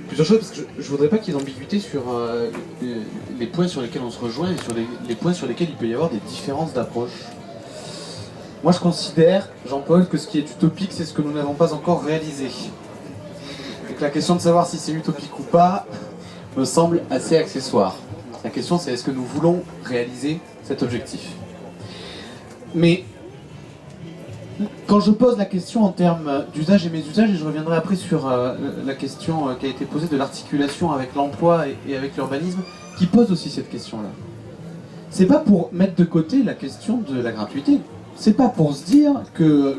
Plusieurs choses, parce que je voudrais pas qu'il y ait d'ambiguïté sur les points sur lesquels on se rejoint et sur les points sur lesquels il peut y avoir des différences d'approche. Moi je considère, Jean-Paul, que ce qui est utopique, c'est ce que nous n'avons pas encore réalisé. Et que la question de savoir si c'est utopique ou pas me semble assez accessoire. La question c'est est-ce que nous voulons réaliser cet objectif. Mais quand je pose la question en termes d'usage et mésusage, et je reviendrai après sur la question qui a été posée de l'articulation avec l'emploi et avec l'urbanisme, qui pose aussi cette question-là. C'est pas pour mettre de côté la question de la gratuité. C'est pas pour se dire que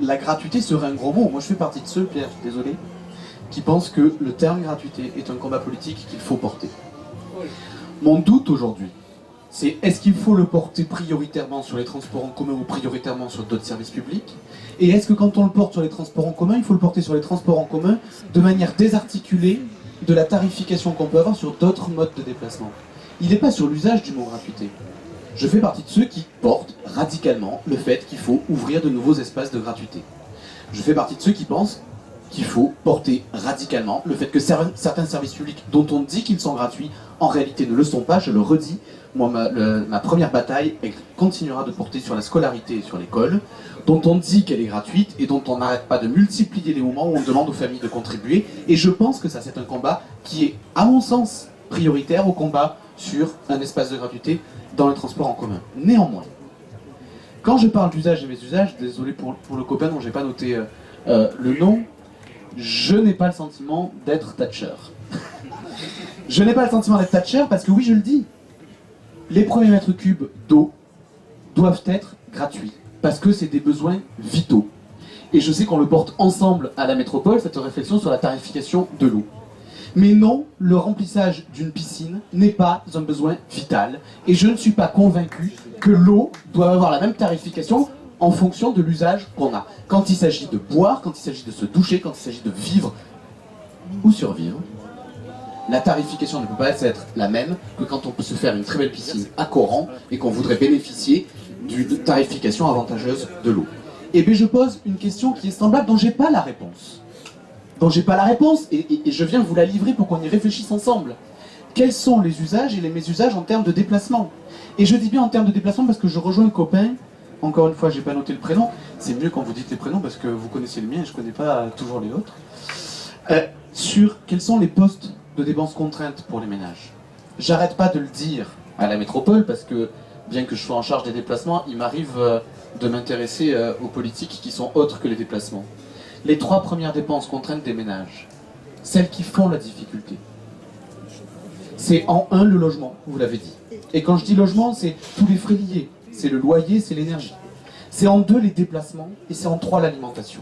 la gratuité serait un gros mot. Moi je fais partie de ceux, Pierre, je suis désolé, qui pensent que le terme gratuité est un combat politique qu'il faut porter. Mon doute aujourd'hui, c'est est-ce qu'il faut le porter prioritairement sur les transports en commun ou prioritairement sur d'autres services publics? Et est-ce que quand on le porte sur les transports en commun, il faut le porter sur les transports en commun de manière désarticulée de la tarification qu'on peut avoir sur d'autres modes de déplacement? Il n'est pas sur l'usage du mot gratuité. Je fais partie de ceux qui portent radicalement le fait qu'il faut ouvrir de nouveaux espaces de gratuité. Je fais partie de ceux qui pensent qu'il faut porter radicalement le fait que certains services publics dont on dit qu'ils sont gratuits, en réalité ne le sont pas, je le redis. Moi, ma première bataille, elle continuera de porter sur la scolarité et sur l'école, dont on dit qu'elle est gratuite et dont on n'arrête pas de multiplier les moments où on demande aux familles de contribuer. Et je pense que ça, c'est un combat qui est, à mon sens, prioritaire au combat sur un espace de gratuité dans les transports en commun. Néanmoins, quand je parle d'usage et mésusage, désolé pour le copain dont j'ai pas noté le nom, je n'ai pas le sentiment d'être Thatcher. Je n'ai pas le sentiment d'être Thatcher parce que oui, je le dis, les premiers mètres cubes d'eau doivent être gratuits, parce que c'est des besoins vitaux. Et je sais qu'on le porte ensemble à la métropole, cette réflexion sur la tarification de l'eau. Mais non, le remplissage d'une piscine n'est pas un besoin vital, et je ne suis pas convaincu que l'eau doit avoir la même tarification en fonction de l'usage qu'on a. Quand il s'agit de boire, quand il s'agit de se doucher, quand il s'agit de vivre ou survivre, la tarification ne peut pas être la même que quand on peut se faire une très belle piscine à Coran et qu'on voudrait bénéficier d'une tarification avantageuse de l'eau. Et bien je pose une question qui est semblable dont j'ai pas la réponse. Et je viens vous la livrer pour qu'on y réfléchisse ensemble. Quels sont les usages et les mésusages en termes de déplacement? Et je dis bien en termes de déplacement parce que je rejoins le copain, encore une fois j'ai pas noté le prénom, c'est mieux quand vous dites les prénoms parce que vous connaissez le mien et je connais pas toujours les autres, sur quels sont les postes de dépenses contraintes pour les ménages. J'arrête pas de le dire à la métropole parce que, bien que je sois en charge des déplacements, il m'arrive de m'intéresser aux politiques qui sont autres que les déplacements. Les 3 premières dépenses contraintes des ménages, celles qui font la difficulté, c'est en 1 le logement, vous l'avez dit. Et quand je dis logement, c'est tous les frais liés, c'est le loyer, c'est l'énergie. C'est en 2 les déplacements et c'est en 3 l'alimentation.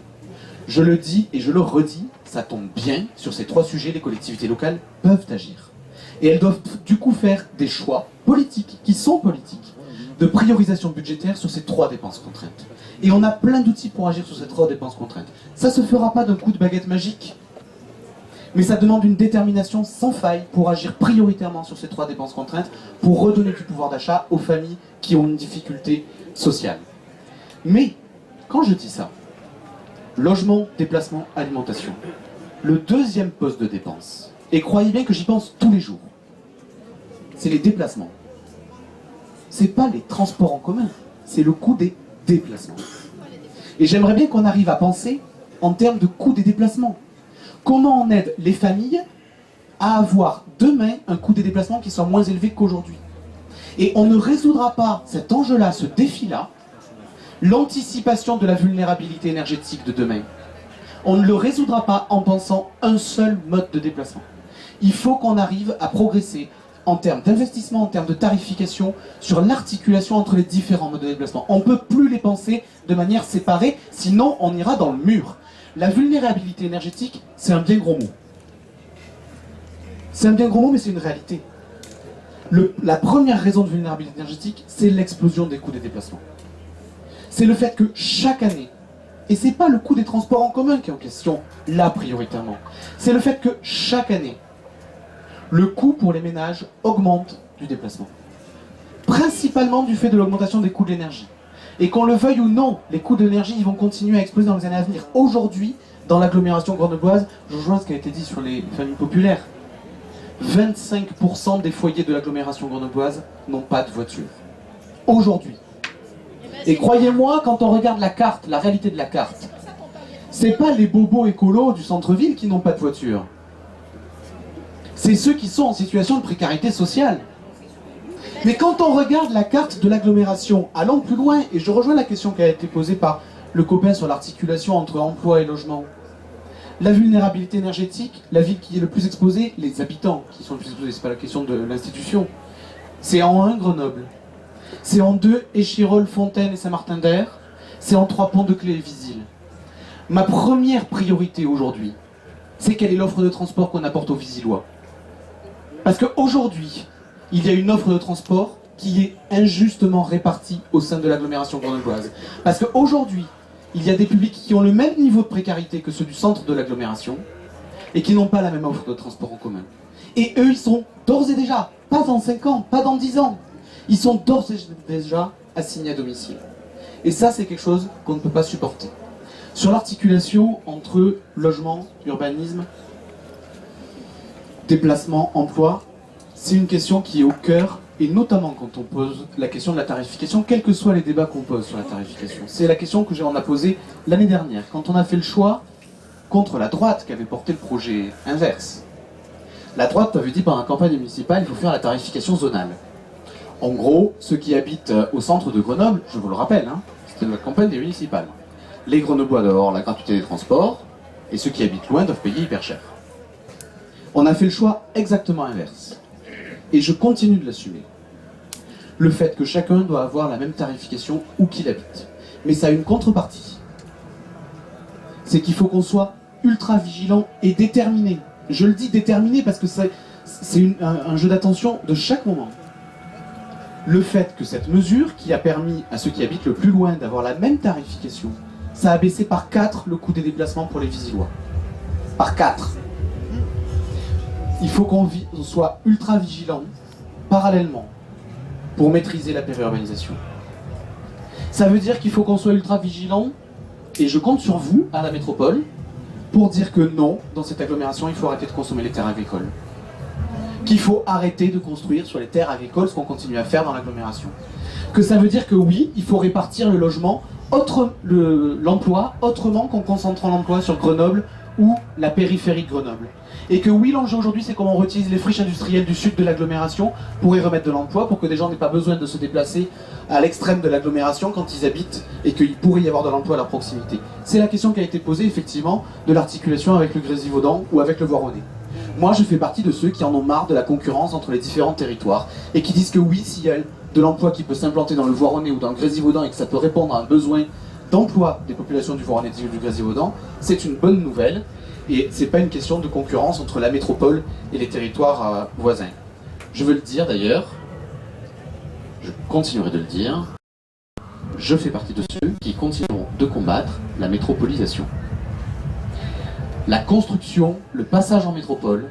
Je le dis et je le redis, ça tombe bien, sur ces 3 sujets, les collectivités locales peuvent agir. Et elles doivent du coup faire des choix politiques, qui sont politiques, de priorisation budgétaire sur ces 3 dépenses contraintes. Et on a plein d'outils pour agir sur ces 3 dépenses contraintes. Ça ne se fera pas d'un coup de baguette magique, mais ça demande une détermination sans faille pour agir prioritairement sur ces 3 dépenses contraintes, pour redonner du pouvoir d'achat aux familles qui ont une difficulté sociale. Mais, quand je dis ça, logement, déplacement, alimentation, le 2e poste de dépense, et croyez bien que j'y pense tous les jours, c'est les déplacements. C'est pas les transports en commun, c'est le coût des déplacements. Et j'aimerais bien qu'on arrive à penser en termes de coût des déplacements. Comment on aide les familles à avoir demain un coût des déplacements qui soit moins élevé qu'aujourd'hui. Et on ne résoudra pas cet enjeu-là, ce défi-là, l'anticipation de la vulnérabilité énergétique de demain. On ne le résoudra pas en pensant un seul mode de déplacement. Il faut qu'on arrive à progresser en termes d'investissement, en termes de tarification, sur l'articulation entre les différents modes de déplacement. On ne peut plus les penser de manière séparée, sinon on ira dans le mur. La vulnérabilité énergétique, c'est un bien gros mot. C'est un bien gros mot, mais c'est une réalité. La première raison de vulnérabilité énergétique, c'est l'explosion des coûts des déplacements. C'est le fait que chaque année, et c'est pas le coût des transports en commun qui est en question, là prioritairement, c'est le fait que chaque année, le coût pour les ménages augmente du déplacement. Principalement du fait de l'augmentation des coûts de l'énergie. Et qu'on le veuille ou non, les coûts de l'énergie ils vont continuer à exploser dans les années à venir. Aujourd'hui, Dans l'agglomération grenobloise, je rejoins ce qui a été dit sur les familles populaires. 25% des foyers de l'agglomération grenobloise n'ont pas de voiture. Aujourd'hui. Et croyez-moi, quand on regarde la carte, la réalité de la carte, c'est pas les bobos écolos du centre-ville qui n'ont pas de voiture. C'est ceux qui sont en situation de précarité sociale. Mais quand on regarde la carte de l'agglomération, allons plus loin, et je rejoins la question qui a été posée par le copain sur l'articulation entre emploi et logement. La vulnérabilité énergétique, la ville qui est le plus exposée, les habitants qui sont le plus exposés, c'est pas la question de l'institution. C'est en 1 Grenoble, c'est en 2 Échirolles, Fontaine et Saint-Martin-d'Air, c'est en 3 Pont-de-Claix et Visil. Ma première priorité aujourd'hui, c'est quelle est l'offre de transport qu'on apporte aux Visillois. Parce qu'aujourd'hui, il y a une offre de transport qui est injustement répartie au sein de l'agglomération grenobloise. Parce qu'aujourd'hui, il y a des publics qui ont le même niveau de précarité que ceux du centre de l'agglomération et qui n'ont pas la même offre de transport en commun. Et eux, ils sont d'ores et déjà, pas dans 5 ans, pas dans 10 ans, ils sont d'ores et déjà assignés à domicile. Et ça, c'est quelque chose qu'on ne peut pas supporter. Sur l'articulation entre logement, urbanisme, déplacement, emploi, c'est une question qui est au cœur, et notamment quand on pose la question de la tarification, quels que soient les débats qu'on pose sur la tarification. C'est la question que on a posée l'année dernière, quand on a fait le choix contre la droite qui avait porté le projet inverse. La droite avait dit pendant la campagne municipale, il faut faire la tarification zonale. En gros, ceux qui habitent au centre de Grenoble, je vous le rappelle, c'était la campagne des municipales. Les Grenoblois doivent avoir la gratuité des transports, et ceux qui habitent loin doivent payer hyper cher. On a fait le choix exactement inverse. Et je continue de l'assumer. Le fait que chacun doit avoir la même tarification où qu'il habite. Mais ça a une contrepartie. C'est qu'il faut qu'on soit ultra vigilant et déterminé. Je le dis déterminé parce que c'est un jeu d'attention de chaque moment. Le fait que cette mesure, qui a permis à ceux qui habitent le plus loin d'avoir la même tarification, ça a baissé par 4 le coût des déplacements pour les Visillois. Par 4. Il faut qu'on soit ultra vigilant, parallèlement, pour maîtriser la périurbanisation. Ça veut dire qu'il faut qu'on soit ultra vigilant, et je compte sur vous, à la métropole, pour dire que non, dans cette agglomération, il faut arrêter de consommer les terres agricoles. Qu'il faut arrêter de construire sur les terres agricoles ce qu'on continue à faire dans l'agglomération. Que ça veut dire que oui, il faut répartir le logement, l'emploi, autrement qu'en concentrant l'emploi sur Grenoble ou la périphérie de Grenoble. Et que oui, l'enjeu aujourd'hui, c'est comment on réutilise les friches industrielles du sud de l'agglomération pour y remettre de l'emploi, pour que des gens n'aient pas besoin de se déplacer à l'extrême de l'agglomération quand ils habitent et qu'il pourrait y avoir de l'emploi à leur proximité. C'est la question qui a été posée, effectivement, de l'articulation avec le Grésivaudan ou avec le Voironnais. Moi, je fais partie de ceux qui en ont marre de la concurrence entre les différents territoires et qui disent que oui, s'il y a de l'emploi qui peut s'implanter dans le Voironnais ou dans le Grésivaudan et que ça peut répondre à un besoin d'emploi des populations du Voironnais et du Grésivaudan, c'est une bonne nouvelle. Et c'est pas une question de concurrence entre la métropole et les territoires voisins. Je veux le dire d'ailleurs, je continuerai de le dire, je fais partie de ceux qui continueront de combattre la métropolisation. La construction, le passage en métropole,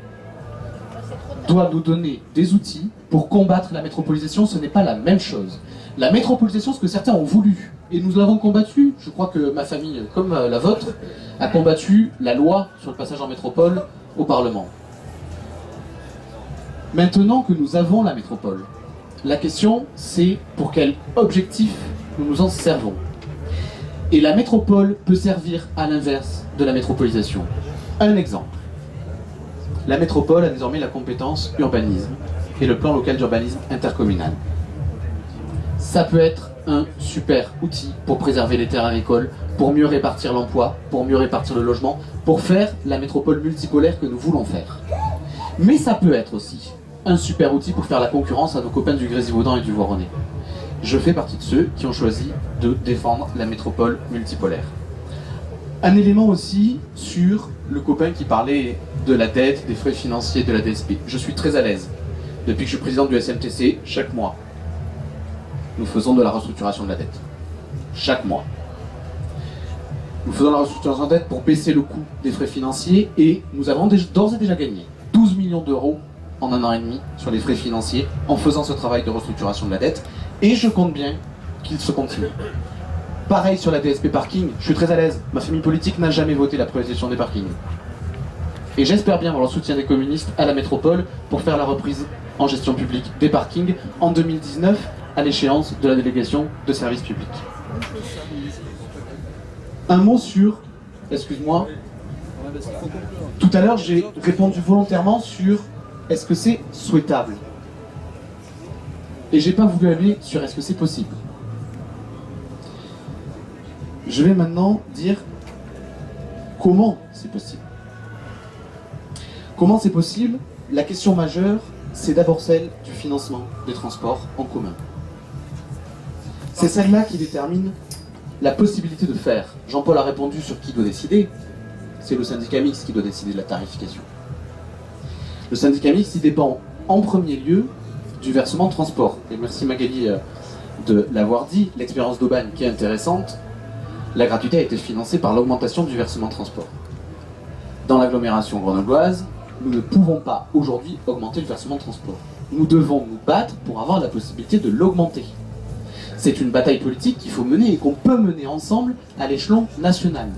doit nous donner des outils pour combattre la métropolisation. Ce n'est pas la même chose. La métropolisation, ce que certains ont voulu, et nous l'avons combattu, je crois que ma famille, comme la vôtre, a combattu la loi sur le passage en métropole au Parlement. Maintenant que nous avons la métropole, la question c'est pour quel objectif nous nous en servons. Et la métropole peut servir à l'inverse de la métropolisation. Un exemple. La métropole a désormais la compétence urbanisme et le plan local d'urbanisme intercommunal. Ça peut être un super outil pour préserver les terres agricoles, pour mieux répartir l'emploi, pour mieux répartir le logement, pour faire la métropole multipolaire que nous voulons faire. Mais ça peut être aussi un super outil pour faire la concurrence à nos copains du Grésivaudan et du Voironnais. Je fais partie de ceux qui ont choisi de défendre la métropole multipolaire. Un élément aussi sur le copain qui parlait de la dette, des frais financiers, de la DSP. Je suis très à l'aise. Depuis que je suis président du SMTC, chaque mois, nous faisons de la restructuration de la dette. Chaque mois. Nous faisons la restructuration de la dette pour baisser le coût des frais financiers et nous avons d'ores et déjà gagné 12 millions d'euros en 1 an et demi sur les frais financiers en faisant ce travail de restructuration de la dette et je compte bien qu'il se continue. Pareil sur la DSP parking, je suis très à l'aise. Ma famille politique n'a jamais voté la privatisation des parkings. Et j'espère bien avoir le soutien des communistes à la métropole pour faire la reprise en gestion publique des parkings en 2019 à l'échéance de la délégation de services publics. Un mot sur, excuse-moi, tout à l'heure j'ai répondu volontairement sur est-ce que c'est souhaitable. Et j'ai pas voulu aller sur est-ce que c'est possible. Je vais maintenant dire comment c'est possible. Comment c'est possible? La question majeure, c'est d'abord celle du financement des transports en commun. C'est celle-là qui détermine la possibilité de faire. Jean-Paul a répondu sur qui doit décider. C'est le syndicat mixte qui doit décider de la tarification. Le syndicat mixte, il dépend en premier lieu du versement de transport. Et merci Magali de l'avoir dit, l'expérience d'Aubagne qui est intéressante, la gratuité a été financée par l'augmentation du versement de transport. Dans l'agglomération grenobloise, nous ne pouvons pas aujourd'hui augmenter le versement de transport. Nous devons nous battre pour avoir la possibilité de l'augmenter. C'est une bataille politique qu'il faut mener et qu'on peut mener ensemble à l'échelon national.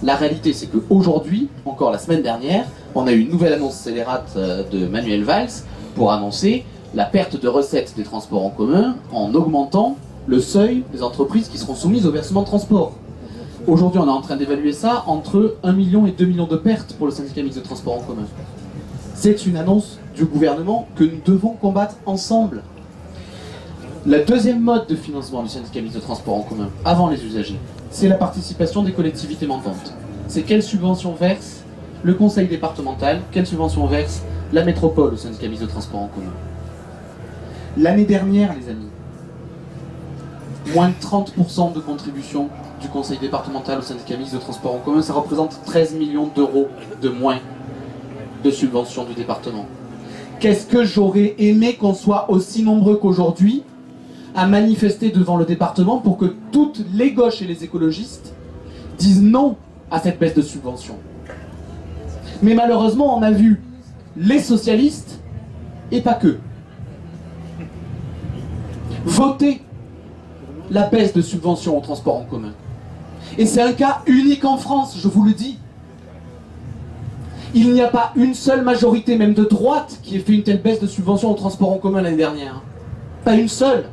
La réalité, c'est qu'aujourd'hui, encore la semaine dernière, on a eu une nouvelle annonce scélérate de Manuel Valls pour annoncer la perte de recettes des transports en commun en augmentant le seuil des entreprises qui seront soumises au versement de transport. Aujourd'hui, on est en train d'évaluer ça entre 1 million et 2 millions de pertes pour le syndicat mixte de transport en commun. C'est une annonce du gouvernement que nous devons combattre ensemble. La deuxième mode de financement du syndicat mixte de transport en commun, avant les usagers, c'est la participation des collectivités manquantes. C'est quelle subvention verse le conseil départemental, quelle subvention verse la métropole au syndicat mixte de transport en commun. L'année dernière, les amis, moins de 30% de contribution du conseil départemental au syndicat mixte de transport en commun, ça représente 13 millions d'euros de moins de subventions du département. Qu'est-ce que j'aurais aimé qu'on soit aussi nombreux qu'aujourd'hui à manifester devant le département pour que toutes les gauches et les écologistes disent non à cette baisse de subventions. Mais malheureusement, on a vu les socialistes, et pas que, voter la baisse de subventions au transport en commun. Et c'est un cas unique en France, je vous le dis. Il n'y a pas une seule majorité, même de droite, qui ait fait une telle baisse de subventions au transport en commun l'année dernière. Pas une seule.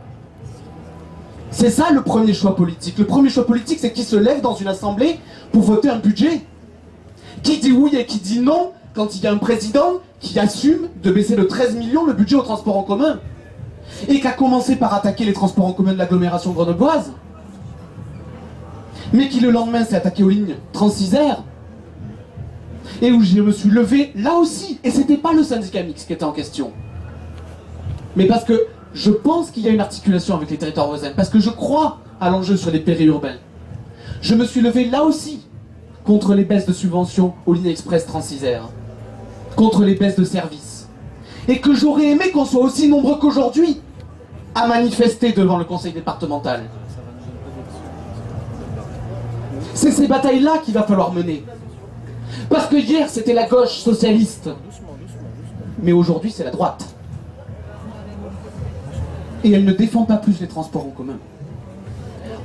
C'est ça le premier choix politique. Le premier choix politique, c'est qui se lève dans une assemblée pour voter un budget. Qui dit oui et qui dit non quand il y a un président qui assume de baisser de 13 millions le budget au transport en commun. Et qui a commencé par attaquer les transports en commun de l'agglomération grenobloise. Mais qui le lendemain s'est attaqué aux lignes Transisaires. Et où je me suis levé là aussi. Et c'était pas le syndicat mixte qui était en question. Mais parce que je pense qu'il y a une articulation avec les territoires voisins. Parce que je crois à l'enjeu sur les périurbains. Je me suis levé là aussi contre les baisses de subventions aux lignes express Transisaires. Contre les baisses de services. Et que j'aurais aimé qu'on soit aussi nombreux qu'aujourd'hui à manifester devant le conseil départemental. C'est ces batailles-là qu'il va falloir mener. Parce que hier, c'était la gauche socialiste. Mais aujourd'hui, c'est la droite. Et elle ne défend pas plus les transports en commun.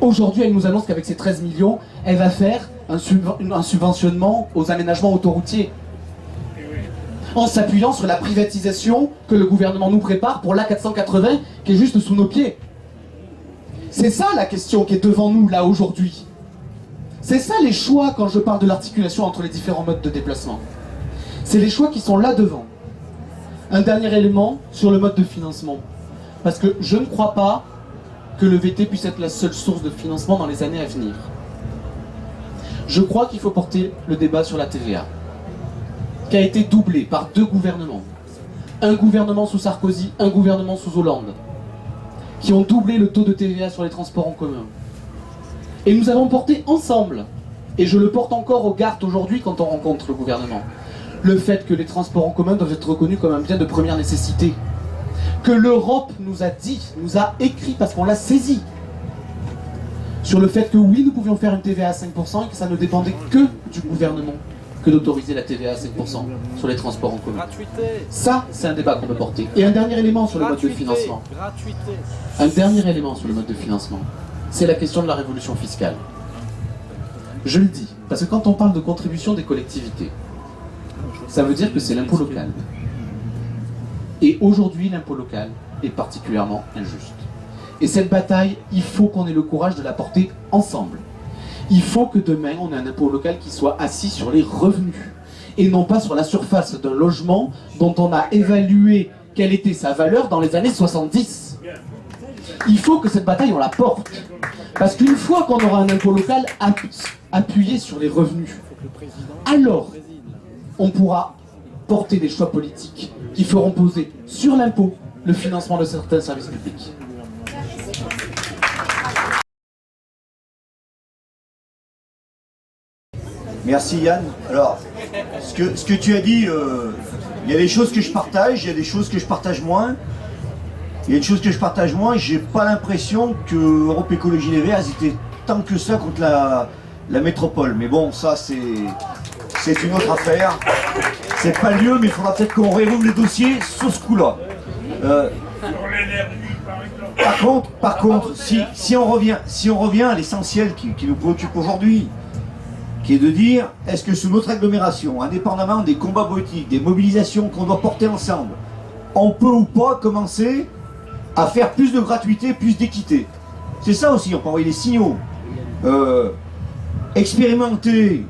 Aujourd'hui, elle nous annonce qu'avec ces 13 millions, elle va faire un subventionnement aux aménagements autoroutiers. En s'appuyant sur la privatisation que le gouvernement nous prépare pour l'A480 qui est juste sous nos pieds. C'est ça la question qui est devant nous là aujourd'hui. C'est ça les choix quand je parle de l'articulation entre les différents modes de déplacement. C'est les choix qui sont là devant. Un dernier élément sur le mode de financement. Parce que je ne crois pas que le VT puisse être la seule source de financement dans les années à venir. Je crois qu'il faut porter le débat sur la TVA, qui a été doublé par deux gouvernements. Un gouvernement sous Sarkozy, un gouvernement sous Hollande, qui ont doublé le taux de TVA sur les transports en commun. Et nous avons porté ensemble, et je le porte encore au garde aujourd'hui quand on rencontre le gouvernement, le fait que les transports en commun doivent être reconnus comme un bien de première nécessité. Que l'Europe nous a dit, nous a écrit, parce qu'on l'a saisi, sur le fait que oui, nous pouvions faire une TVA à 5% et que ça ne dépendait que du gouvernement que d'autoriser la TVA à 5% sur les transports en commun. Gratuité. Ça, c'est un débat qu'on peut porter. Et un dernier élément sur le mode de financement. Un dernier élément sur le mode de financement. c'est la question de la révolution fiscale. Je le dis, parce que quand on parle de contribution des collectivités, ça veut dire que c'est l'impôt local. Et aujourd'hui, l'impôt local est particulièrement injuste. Et cette bataille, il faut qu'on ait le courage de la porter ensemble. Il faut que demain, on ait un impôt local qui soit assis sur les revenus, et non pas sur la surface d'un logement dont on a évalué quelle était sa valeur dans les années 70. Il faut que cette bataille, on la porte. Parce qu'une fois qu'on aura un impôt local appuyé sur les revenus, alors on pourra porter des choix politiques qui feront poser sur l'impôt le financement de certains services publics. Merci Yann. Alors, ce que tu as dit, il y a des choses que je partage, il y a des choses que je partage moins. Il y a une chose que je partage moins, j'ai pas l'impression que Europe Écologie Les Verts étaient tant que ça contre la métropole. Mais bon, ça c'est une autre affaire. C'est pas le lieu, mais il faudra peut-être qu'on réouvre les dossiers sur ce coup-là. Par contre, si on revient à l'essentiel qui nous préoccupe aujourd'hui, qui est de dire, est-ce que sous notre agglomération, indépendamment des combats politiques, des mobilisations qu'on doit porter ensemble, on peut ou pas commencer à faire plus de gratuité, plus d'équité? C'est ça aussi, on peut envoyer des signaux. Expérimenter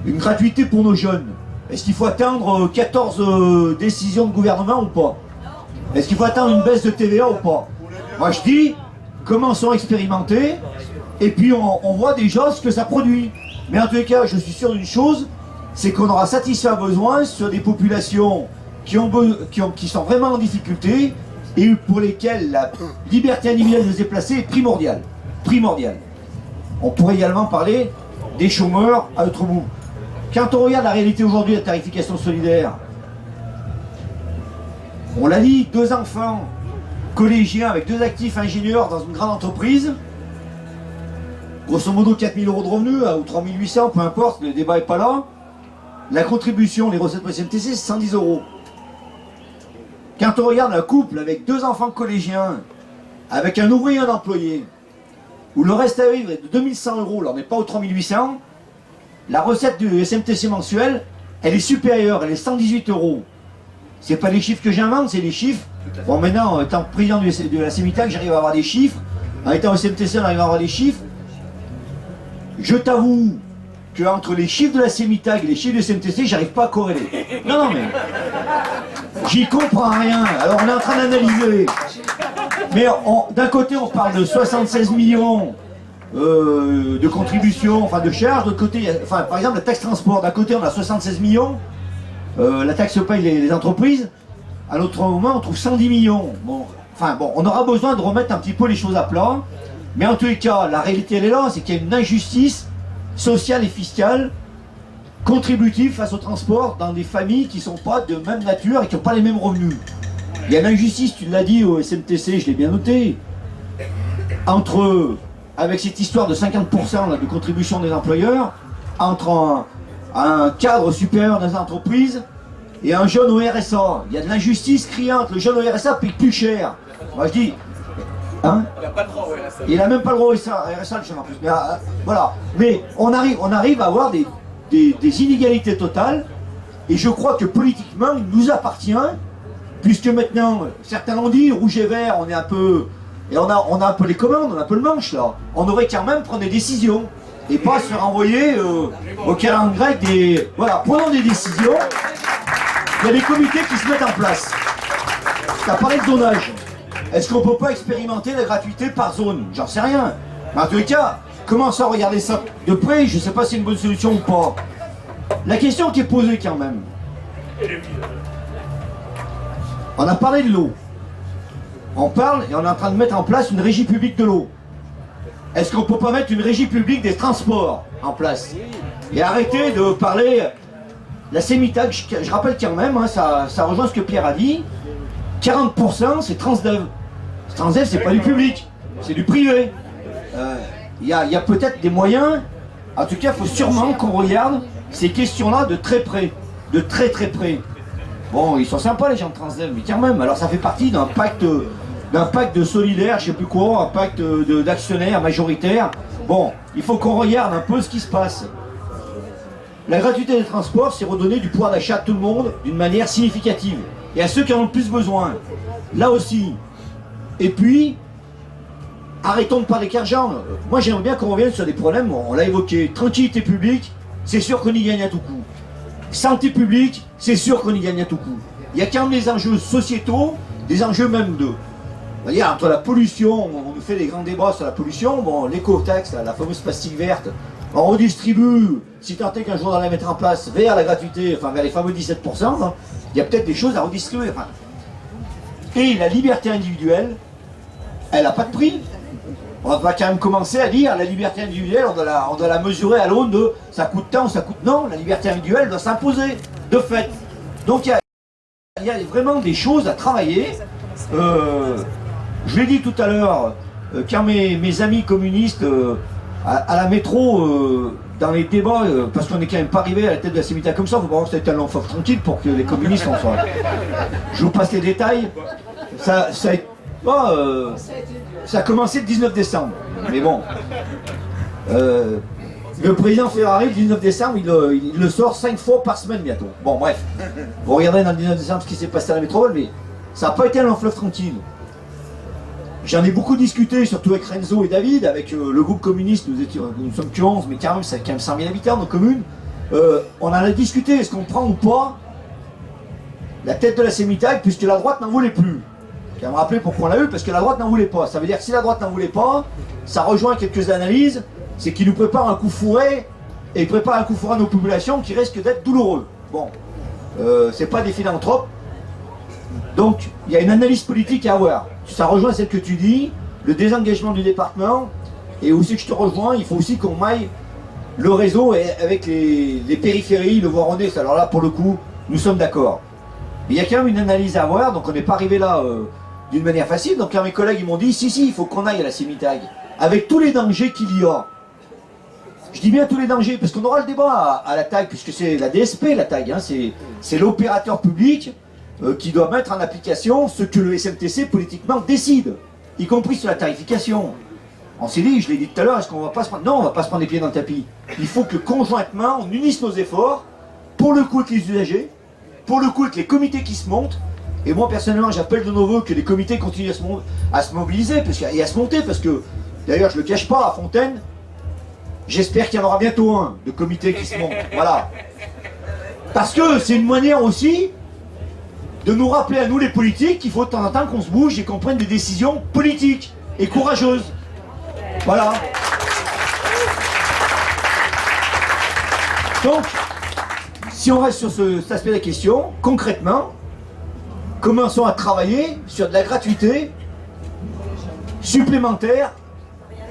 une gratuité pour nos jeunes. Est-ce qu'il faut attendre 14 décisions de gouvernement ou pas? Est-ce qu'il faut attendre une baisse de TVA ou pas? Moi je dis, commençons à expérimenter, et puis on voit déjà ce que ça produit. Mais en tous les cas, je suis sûr d'une chose, c'est qu'on aura satisfait un besoin sur des populations qui sont vraiment en difficulté et pour lesquelles la liberté individuelle de se déplacer est primordiale. On pourrait également parler des chômeurs à notre bout. Quand on regarde la réalité aujourd'hui de la tarification solidaire, on l'a dit, 2 enfants collégiens avec 2 actifs ingénieurs dans une grande entreprise, grosso modo 4 000 € de revenus, ou 3 800, peu importe, le débat n'est pas là. La contribution, les recettes pour SMTC, c'est 110 €. Quand on regarde un couple avec 2 enfants collégiens, avec un ouvrier et un employé, où le reste à vivre est de 2100 €, là on n'est pas aux 3 800, la recette du SMTC mensuel, elle est supérieure, elle est 118 €. C'est pas les chiffres que j'invente, c'est les chiffres. Bon, maintenant, en étant président de la CEMITAC, j'arrive à avoir des chiffres. En étant au SMTC, on arrive à avoir des chiffres. Je t'avoue qu'entre les chiffres de la CEMITAC et les chiffres du SMTC, j'arrive pas à corréler. Non, mais j'y comprends rien. Alors on est en train d'analyser. Mais d'un côté, on parle de 76 millions de contributions, enfin de charges. De l'autre côté, par exemple, la taxe transport. D'un côté, on a 76 millions. La taxe paye les entreprises. À l'autre moment, on trouve 110 millions. Bon, on aura besoin de remettre un petit peu les choses à plat. Mais en tous les cas, la réalité, elle est là, c'est qu'il y a une injustice sociale et fiscale contributive face au transport dans des familles qui ne sont pas de même nature et qui n'ont pas les mêmes revenus. Il y a une injustice, tu l'as dit au SMTC, je l'ai bien noté, avec cette histoire de 50% là, de contribution des employeurs, entre un cadre supérieur dans les entreprises et un jeune au RSA. Il y a de l'injustice criante, le jeune au RSA paye plus cher. Moi je dis, hein, il n'a pas le droit au RSA. Il n'a même pas le droit au RSA, le jeune en plus. Mais, voilà. Mais on arrive à avoir des inégalités totales, et je crois que politiquement, il nous appartient, puisque maintenant, certains l'ont dit, rouge et vert, on est un peu... Et on a un peu les commandes, on a un peu le manche là. On devrait quand même prendre des décisions, et pas se faire envoyer au calendrier grec des... Voilà, prenons des décisions. Il y a des comités qui se mettent en place. Tu as parlé de zonage. Est-ce qu'on peut pas expérimenter la gratuité par zone? J'en sais rien. Mais en tous les cas, commence à regarder ça de près, je sais pas si c'est une bonne solution ou pas. La question qui est posée quand même. On a parlé de l'eau. On parle et on est en train de mettre en place une régie publique de l'eau. Est-ce qu'on peut pas mettre une régie publique des transports en place? Et arrêter de parler... La CEMITAC, je rappelle quand même, hein, ça rejoint ce que Pierre a dit, 40% c'est Transdev. Transdev c'est pas du public, c'est du privé. Il y a peut-être des moyens, en tout cas il faut sûrement qu'on regarde ces questions-là de très près, de très très près. Bon, ils sont sympas les gens de Transdev, mais quand même, alors ça fait partie d'un pacte d'un pacte de solidaires, je sais plus quoi, un pacte d'actionnaires majoritaires. Bon, il faut qu'on regarde un peu ce qui se passe. La gratuité des transports, c'est redonner du pouvoir d'achat à tout le monde d'une manière significative. Et à ceux qui en ont le plus besoin. Là aussi. Et puis, arrêtons de parler qu'argent. Moi, j'aimerais bien qu'on revienne sur des problèmes, on l'a évoqué. Tranquillité publique, c'est sûr qu'on y gagne à tout coup. Santé publique, c'est sûr qu'on y gagne à tout coup. Il y a quand même des enjeux sociétaux, des enjeux même de... C'est-à-dire, entre la pollution, on nous fait des grands débats sur la pollution, bon, l'éco-taxe, la fameuse plastique verte, on redistribue, si tant est qu'un jour on la mettre en place, vers la gratuité, enfin vers les fameux 17%, hein, il y a peut-être des choses à redistribuer. Enfin. Et la liberté individuelle, elle n'a pas de prix. On va quand même commencer à dire la liberté individuelle, on doit la mesurer à l'aune de ça coûte tant, ça coûte non, la liberté individuelle doit s'imposer, de fait. Donc il y a vraiment des choses à travailler. Je l'ai dit tout à l'heure, quand mes amis communistes à la métro, dans les débats, parce qu'on n'est quand même pas arrivé à la tête de la CEMITAG comme ça, il faut pas voir que c'était un long fleuve tranquille pour que les communistes en soient. Je vous passe les détails. Ça a commencé le 19 décembre. Mais bon. Le président Ferrari, le 19 décembre, il le sort 5 fois par semaine bientôt. Bon, bref. Vous regardez dans le 19 décembre ce qui s'est passé à la métropole, mais ça n'a pas été un long fleuve tranquille. J'en ai beaucoup discuté, surtout avec Renzo et David, avec le groupe communiste, nous sommes que 11, mais quand même, c'est quand même 100 000 habitants, nos communes. On en a discuté, est-ce qu'on prend ou pas la tête de la CEMITAG, puisque la droite n'en voulait plus. Je vais me rappeler pourquoi on l'a eu, parce que la droite n'en voulait pas. Ça veut dire que si la droite n'en voulait pas, ça rejoint quelques analyses, c'est qu'il nous prépare un coup fourré, et il prépare un coup fourré à nos populations qui risque d'être douloureux. Bon, c'est pas des philanthropes. Donc, il y a une analyse politique à avoir. Ça rejoint celle que tu dis, le désengagement du département, et aussi que je te rejoins, il faut aussi qu'on maille le réseau avec les périphéries, le Voironnais. Alors là, pour le coup, nous sommes d'accord. Mais il y a quand même une analyse à avoir, donc on n'est pas arrivé là d'une manière facile. Donc quand mes collègues ils m'ont dit, si, il faut qu'on aille à la CEMITAG, avec tous les dangers qu'il y a. Je dis bien tous les dangers, parce qu'on aura le débat à la TAG, puisque c'est la DSP, la TAG, hein, c'est l'opérateur public qui doit mettre en application ce que le SMTC politiquement décide, y compris sur la tarification. On s'est dit, je l'ai dit tout à l'heure, est-ce qu'on va pas se prendre... Non, on va pas se prendre les pieds dans le tapis. Il faut que conjointement, on unisse nos efforts, pour le coup avec les usagers, pour le coup avec les comités qui se montent, et moi personnellement j'appelle de nos voeux que les comités continuent à se mobiliser et à se monter, parce que, d'ailleurs je ne le cache pas, à Fontaine, j'espère qu'il y en aura bientôt un de comité qui se monte, voilà. Parce que c'est une manière aussi de nous rappeler à nous les politiques qu'il faut de temps en temps qu'on se bouge et qu'on prenne des décisions politiques et courageuses. Voilà. Donc, si on reste sur cet aspect de la question, concrètement, commençons à travailler sur de la gratuité supplémentaire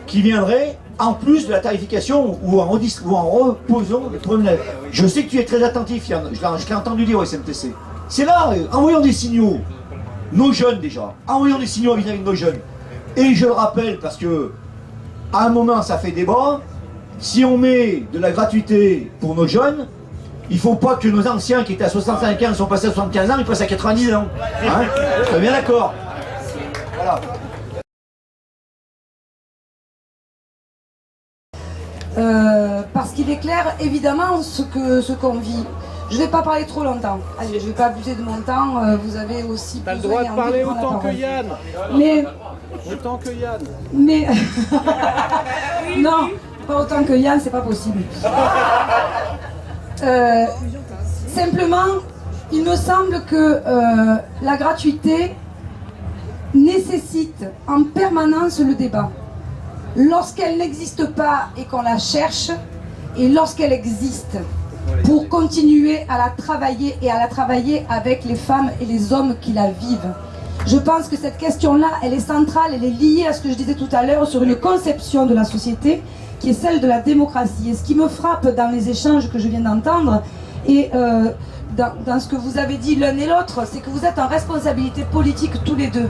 qui viendrait en plus de la tarification ou en reposant les problèmes. Je sais que tu es très attentif, Yann, je l'ai entendu dire au SMTC. C'est là, envoyons des signaux, nos jeunes déjà, envoyons des signaux vis-à-vis de nos jeunes. Et je le rappelle parce que, à un moment ça fait débat, si on met de la gratuité pour nos jeunes, il ne faut pas que nos anciens qui étaient à 65 ans sont passés à 75 ans, ils passent à 90 ans. Hein, je suis bien d'accord. Voilà. Parce qu'il est clair, évidemment, ce qu'on vit. Je ne vais pas parler trop longtemps. Allez, je ne vais pas abuser de mon temps. Vous avez aussi... T'as le droit de parler autant que Yann. Mais... Autant que Yann. Mais... non, pas autant que Yann, c'est pas possible. Simplement, il me semble que la gratuité nécessite en permanence le débat. Lorsqu'elle n'existe pas et qu'on la cherche, et lorsqu'elle existe, pour continuer à la travailler et à la travailler avec les femmes et les hommes qui la vivent. Je pense que cette question-là, elle est centrale, elle est liée à ce que je disais tout à l'heure sur une conception de la société qui est celle de la démocratie. Et ce qui me frappe dans les échanges que je viens d'entendre et dans ce que vous avez dit l'un et l'autre, c'est que vous êtes en responsabilité politique tous les deux.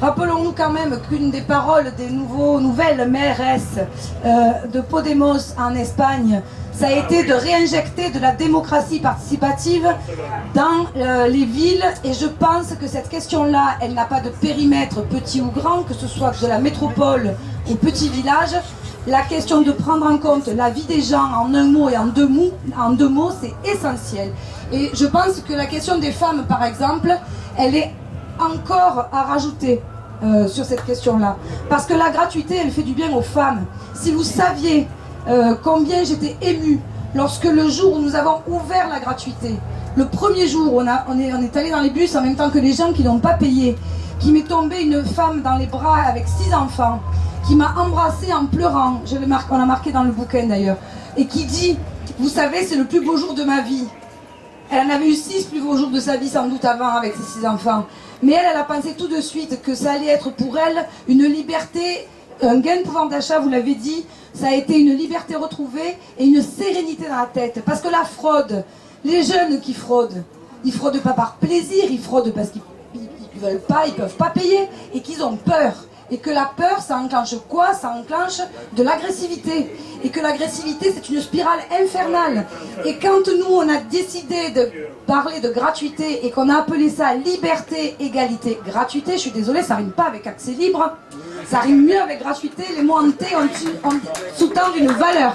Rappelons-nous quand même qu'une des paroles des nouvelles mairesses de Podemos en Espagne, ça a été de réinjecter de la démocratie participative dans les villes. Et je pense que cette question-là, elle n'a pas de périmètre petit ou grand, que ce soit de la métropole au petit village. La question de prendre en compte la vie des gens en un mot et en deux mots, c'est essentiel. Et je pense que la question des femmes, par exemple, elle est encore à rajouter sur cette question-là. Parce que la gratuité, elle fait du bien aux femmes. Si vous saviez combien j'étais émue lorsque le jour où nous avons ouvert la gratuité, le premier jour où on est allé dans les bus en même temps que les gens qui n'ont pas payé, qui m'est tombée une femme dans les bras avec 6 enfants, qui m'a embrassée en pleurant, on l'a marqué dans le bouquin d'ailleurs, et qui dit, vous savez, c'est le plus beau jour de ma vie. Elle en avait eu 6 plus beaux jours de sa vie sans doute avant avec ses 6 enfants. Mais elle a pensé tout de suite que ça allait être pour elle une liberté, un gain de pouvoir d'achat, vous l'avez dit, ça a été une liberté retrouvée et une sérénité dans la tête. Parce que la fraude, les jeunes qui fraudent, ils fraudent pas par plaisir, ils fraudent parce qu'ils veulent pas, ils peuvent pas payer et qu'ils ont peur. Et que la peur, ça enclenche quoi? Ça enclenche de l'agressivité. Et que l'agressivité, c'est une spirale infernale. Et quand nous, on a décidé de parler de gratuité et qu'on a appelé ça liberté, égalité, gratuité, je suis désolée, ça rime pas avec accès libre. Ça rime mieux avec gratuité. Les mots en T sous-tendent une valeur.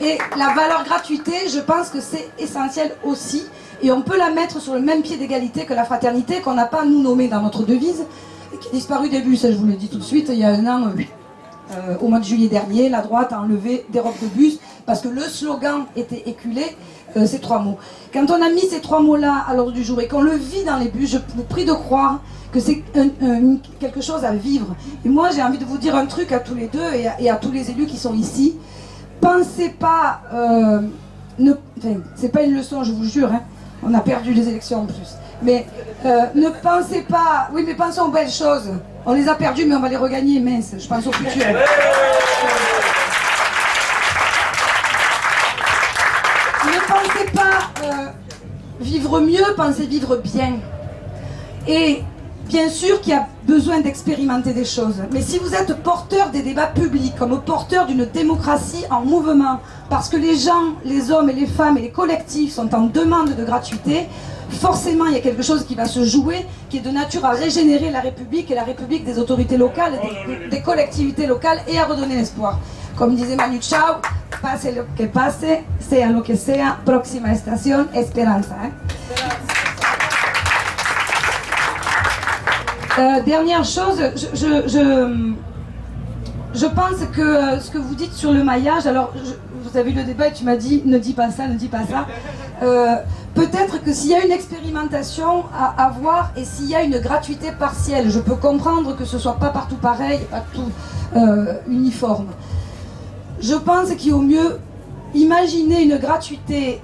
Et la valeur gratuité, je pense que c'est essentiel aussi. Et on peut la mettre sur le même pied d'égalité que la fraternité, qu'on n'a pas, nous, nommée dans notre devise, qui a disparu des bus, ça je vous le dis tout de suite, il y a un an, au mois de juillet dernier, la droite a enlevé des robes de bus parce que le slogan était éculé, ces 3 mots. Quand on a mis ces 3 mots-là à l'ordre du jour et qu'on le vit dans les bus, je vous prie de croire que c'est quelque chose à vivre. Et moi j'ai envie de vous dire un truc à tous les deux et à tous les élus qui sont ici. Pensez pas, c'est pas une leçon, je vous jure, hein, on a perdu les élections en plus. Mais ne pensez pas... Oui, mais pensons aux belles choses. On les a perdues, mais on va les regagner, mince. Je pense au futur. Ne pensez pas vivre mieux, pensez vivre bien. Et bien sûr qu'il y a besoin d'expérimenter des choses. Mais si vous êtes porteur des débats publics, comme porteur d'une démocratie en mouvement, parce que les gens, les hommes et les femmes et les collectifs sont en demande de gratuité, forcément il y a quelque chose qui va se jouer, qui est de nature à régénérer la République et la République des autorités locales, des collectivités locales, et à redonner l'espoir. Comme disait Manu Chao, pase lo que pase, sea lo que sea, próxima estación, esperanza. Dernière chose, je pense que ce que vous dites sur le maillage, alors vous avez eu le débat et tu m'as dit ne dis pas ça, ne dis pas ça. Peut-être que s'il y a une expérimentation à avoir et s'il y a une gratuité partielle, je peux comprendre que ce soit pas partout pareil, pas tout uniforme. Je pense qu'il vaut mieux imaginer une gratuité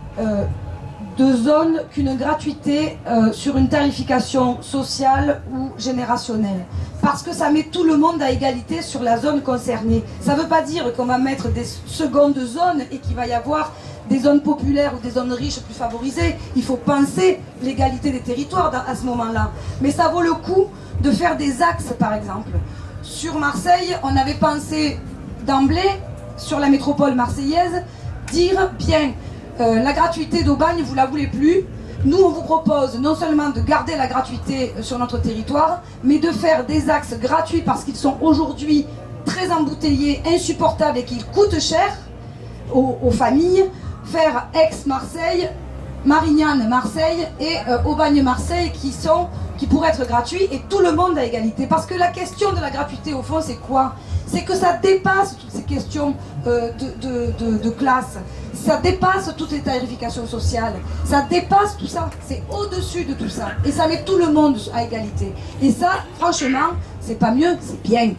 de zone qu'une gratuité sur une tarification sociale ou générationnelle. Parce que ça met tout le monde à égalité sur la zone concernée. Ça ne veut pas dire qu'on va mettre des secondes zones et qu'il va y avoir des zones populaires ou des zones riches plus favorisées. Il faut penser l'égalité des territoires à ce moment-là. Mais ça vaut le coup de faire des axes, par exemple. Sur Marseille, on avait pensé d'emblée, sur la métropole marseillaise, dire bien, la gratuité d'Aubagne, vous ne la voulez plus. Nous, on vous propose non seulement de garder la gratuité sur notre territoire, mais de faire des axes gratuits parce qu'ils sont aujourd'hui très embouteillés, insupportables et qu'ils coûtent cher aux familles. Faire Aix-Marseille, Marignane-Marseille et Aubagne-Marseille qui pourraient être gratuits et tout le monde à égalité. Parce que la question de la gratuité, au fond, c'est quoi? C'est que ça dépasse toutes ces questions de classe. Ça dépasse toutes les tarifications sociales. Ça dépasse tout ça. C'est au-dessus de tout ça. Et ça met tout le monde à égalité. Et ça, franchement, c'est pas mieux, c'est bien.